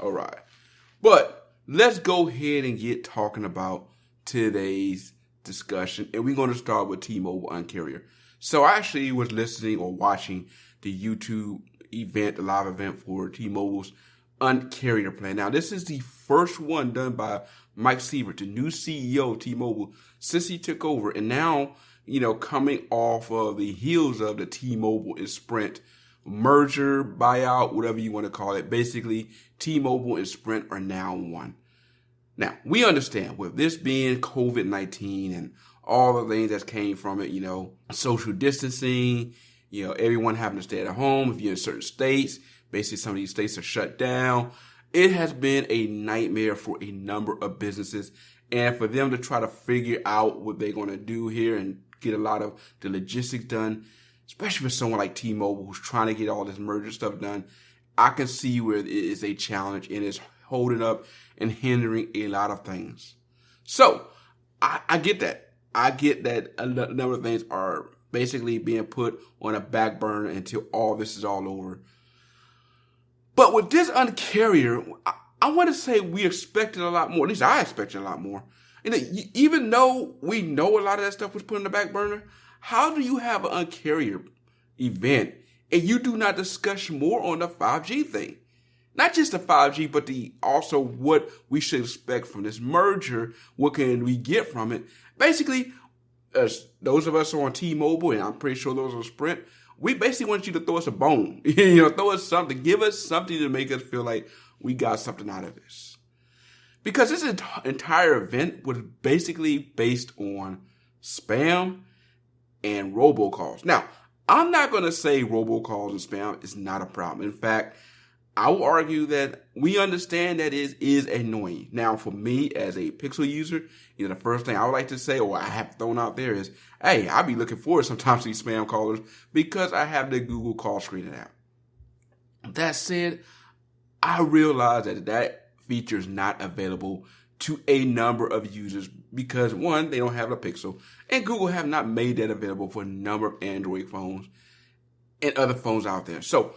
awry. But let's go ahead and get talking about today's discussion. And we're going to start with T-Mobile Uncarrier. So I actually was listening or watching the YouTube event, the live event for T-Mobile's Uncarrier plan. Now, this is the first one done by Mike Sievert, the new CEO of T-Mobile, since he took over. And now, coming off of the heels of the T-Mobile and Sprint merger, buyout, whatever you want to call it. Basically, T-Mobile and Sprint are now one. Now, we understand with this being COVID-19 and all the things that came from it, social distancing, everyone having to stay at home. If you're in certain states, basically some of these states are shut down. It has been a nightmare for a number of businesses. And for them to try to figure out what they're going to do here and get a lot of the logistics done, especially for someone like T-Mobile who's trying to get all this merger stuff done, I can see where it is a challenge and it's holding up and hindering a lot of things. So I get that. I get that a number of things are basically being put on a back burner until all this is all over. But with this Uncarrier, I want to say we expected a lot more. At least I expected a lot more. Even though we know a lot of that stuff was put on the back burner, how do you have an Uncarrier event and you do not discuss more on the 5G thing? Not just the 5G, but also what we should expect from this merger. What can we get from it? Basically, as those of us who are on T-Mobile, and I'm pretty sure those on Sprint, we basically want you to throw us a bone. Throw us something. Give us something to make us feel like we got something out of this. Because this entire event was basically based on spam and robocalls. Now, I'm not going to say robocalls and spam is not a problem. In fact, I will argue that we understand that it is annoying. Now, for me as a Pixel user, the first thing I would like to say, or I have thrown out there is, hey, I'll be looking forward sometimes to these spam callers because I have the Google call screening app. That said, I realize that feature is not available to a number of users because, one, they don't have a Pixel, and Google have not made that available for a number of Android phones and other phones out there. So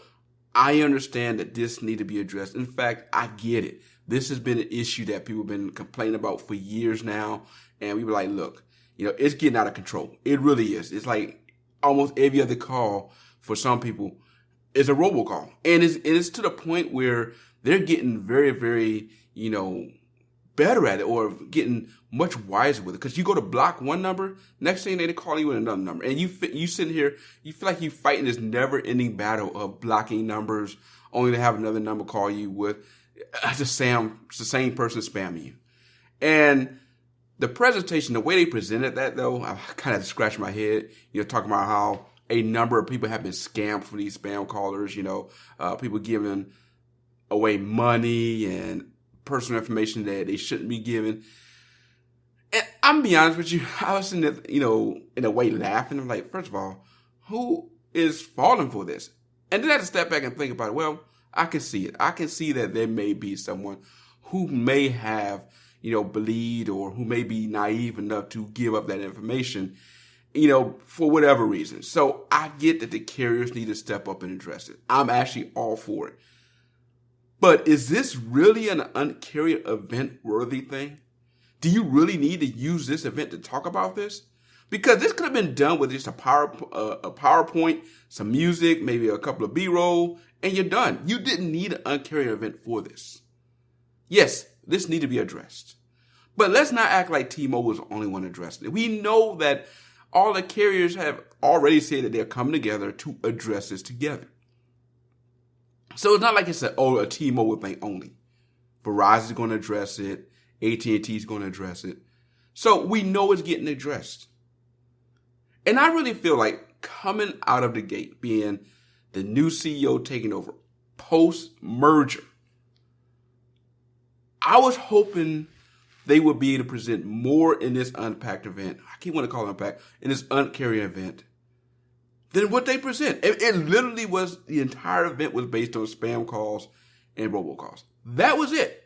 I understand that this needs to be addressed. In fact, I get it. This has been an issue that people have been complaining about for years now, and we were like, look, it's getting out of control. It really is. It's like almost every other call for some people is a robocall, and it's to the point where they're getting very, very, better at it or getting much wiser with it. Because you go to block one number, next thing they call you with another number. And you sitting here, you feel like you're fighting this never-ending battle of blocking numbers only to have another number call you with it's the same person spamming you. And the presentation, the way they presented that, though, I kind of scratched my head, talking about how a number of people have been scammed for these spam callers, people giving away money and personal information that they shouldn't be giving. And I'm gonna be honest with you, I was sitting there, in a way laughing. I'm like, first of all, who is falling for this? And then I had to step back and think about it. Well, I can see it. I can see that there may be someone who may have, believed or who may be naive enough to give up that information, for whatever reason. So I get that the carriers need to step up and address it. I'm actually all for it. But is this really an Uncarrier event worthy thing? Do you really need to use this event to talk about this? Because this could have been done with just a PowerPoint, some music, maybe a couple of B-roll, and you're done. You didn't need an Uncarrier event for this. Yes, this needs to be addressed. But let's not act like T-Mobile is the only one addressing it. We know that all the carriers have already said that they're coming together to address this together. So it's not like it's a T-Mobile thing only. Verizon is going to address it. AT&T is going to address it. So we know it's getting addressed. And I really feel like coming out of the gate, being the new CEO taking over post-merger, I was hoping they would be able to present more in this Unpacked event. I keep wanting to call it Unpacked, in this Uncarrier event, than what they present. It literally was, the entire event was based on spam calls and robocalls. That was it.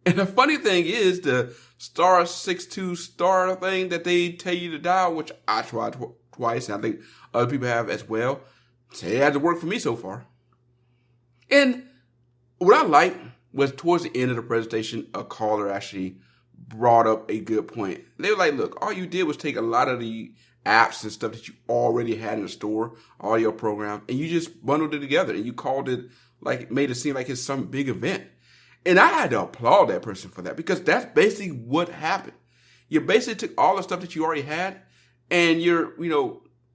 And the funny thing is the *62* thing that they tell you to dial, which I tried twice, and I think other people have as well. It hasn't worked for me so far. And what I like was towards the end of the presentation, a caller actually brought up a good point. They were like, look, all you did was take a lot of the apps and stuff that you already had in the store, all your programs, and you just bundled it together and you called it, like, made it seem like it's some big event. And I had to applaud that person for that, because that's basically what happened. You basically took all the stuff that you already had and you're,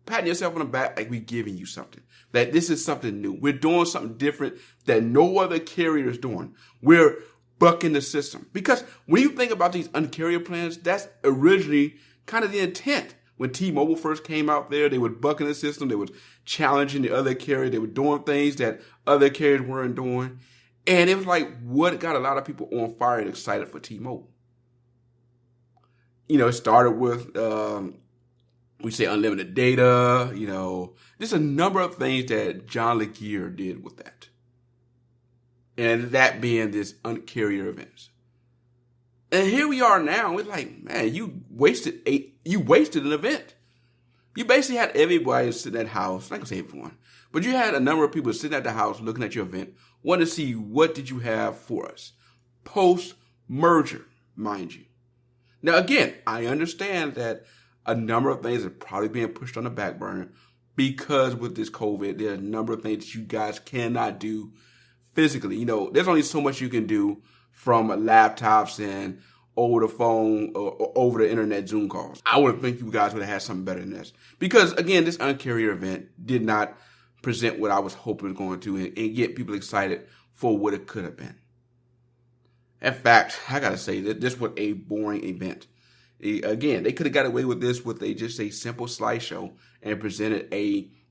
patting yourself on the back like we're giving you something. That this is something new. We're doing something different that no other carrier is doing. We're bucking the system. Because when you think about these Uncarrier plans, that's originally kind of the intent. When T-Mobile first came out there, they were bucking the system. They were challenging the other carrier. They were doing things that other carriers weren't doing. And it was like what got a lot of people on fire and excited for T-Mobile. It started with, we say unlimited data, there's a number of things that John Laguerre did with that. And that being this Uncarrier events. And here we are now. We're like, man, you wasted an event. You basically had everybody sitting at the house. I'm not gonna say everyone, but you had a number of people sitting at the house looking at your event, wanting to see what did you have for us. Post-merger, mind you. Now, again, I understand that a number of things are probably being pushed on the back burner because with this COVID, there are a number of things that you guys cannot do physically. There's only so much you can do from laptops and over the phone or over the internet Zoom calls. I would think you guys would have had something better than this. Because, again, this Uncarrier event did not present what I was hoping it was going to and get people excited for what it could have been. In fact, I got to say that this was a boring event. Again, they could have got away with this with just a simple slideshow and presented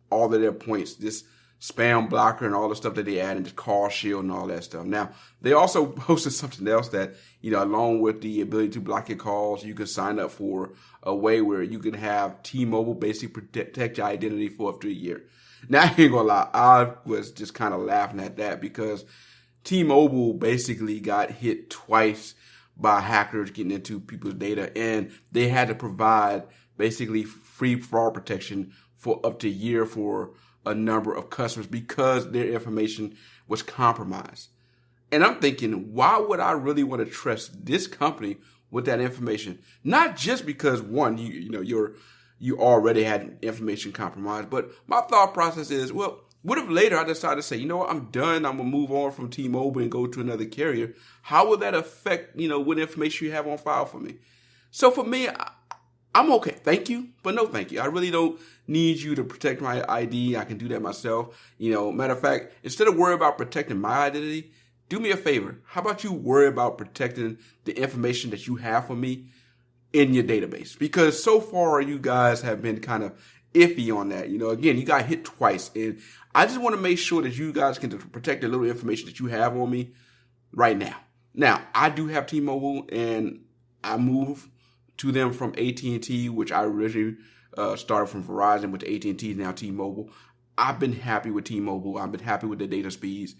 all of their points, this spam blocker and all the stuff that they added, the call shield and all that stuff. Now, they also posted something else that, along with the ability to block your calls, you can sign up for a way where you can have T-Mobile basically protect your identity for up to a year. Now, I ain't gonna lie, I was just kind of laughing at that because T-Mobile basically got hit twice by hackers getting into people's data, and they had to provide basically free fraud protection for up to a year for a number of customers because their information was compromised. And I'm thinking, why would I really want to trust this company with that information? Not just because one, you already had information compromised, but my thought process is, well, what if later I decide to say, I'm done, I'm going to move on from T-Mobile and go to another carrier? How would that affect, what information you have on file for me? So for me, I'm okay. Thank you, but no thank you. I really don't need you to protect my ID. I can do that myself. Matter of fact, instead of worrying about protecting my identity, do me a favor. How about you worry about protecting the information that you have for me in your database? Because so far you guys have been kind of iffy on that. Again, you got hit twice, and I just want to make sure that you guys can protect the little information that you have on me right now. Now, I do have T-Mobile, and I moved to them from AT&T, which I originally started from Verizon, with AT&T, now T-Mobile. I've been happy with T-Mobile. I've been happy with the data speeds.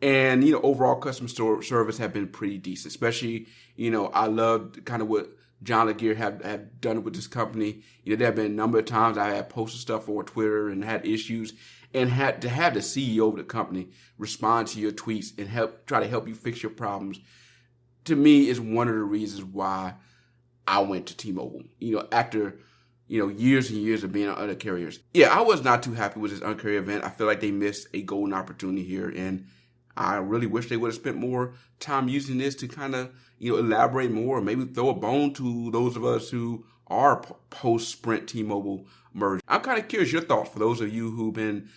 And, overall customer service have been pretty decent, especially, I love kind of what John Laguerre have done with this company. There have been a number of times I had posted stuff on Twitter and had issues, and had to have the CEO of the company respond to your tweets and try to help you fix your problems. To me, is one of the reasons why I went to T-Mobile. After years and years of being on other carriers. Yeah, I was not too happy with this Uncarrier event. I feel like they missed a golden opportunity here, and I really wish they would have spent more time using this to kind of, elaborate more, maybe throw a bone to those of us who are post-Sprint T-Mobile merger. I'm kind of curious your thoughts for those of you who've been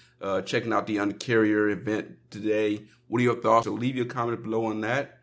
checking out the Uncarrier event today. What are your thoughts? So leave your comment below on that.